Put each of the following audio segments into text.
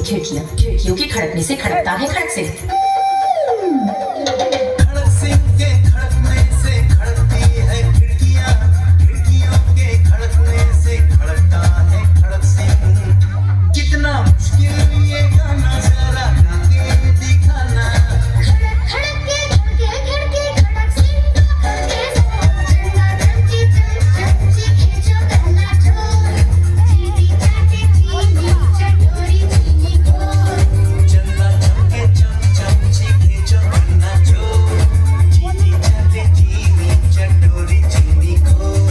है खिड़कियां, खिड़कियों की खड़कने से खड़कता है खड़क से। खड़क सिंह के खड़कने से खड़कती है खिड़कियां, खिड़कियों के खड़कने से खड़कता है खड़क सिंह। कितना मुश्किल ये गाना जरा गा के दिखाना। खड़क खड़क के खड़के खड़के खड़क सिंह खड़के झंडा चमची चमची खींचो पहला ढोल, चीनी चाटे चीनी चटोरी चीनी घोल। चंदा चमके चम चमची खींचो अन्ना जोर, चीनी चाटे चीनी चटोरी चीनी घोल।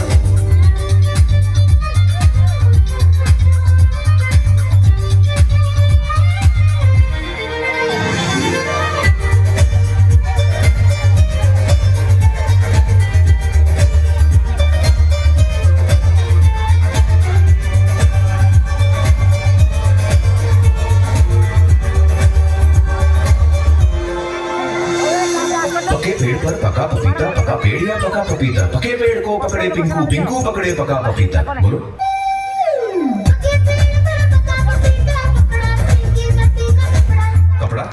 पके पेड़ पर पका पपीता, पका पेड़ या पका पपीता। पके पेड़ को पकड़े पिंकू, पिंकू पकड़े पका पपीता। बोलो। पके पेड़ पर पका पपीता, पकड़ा पिंकी पत्ती का कपड़ा। कपड़ा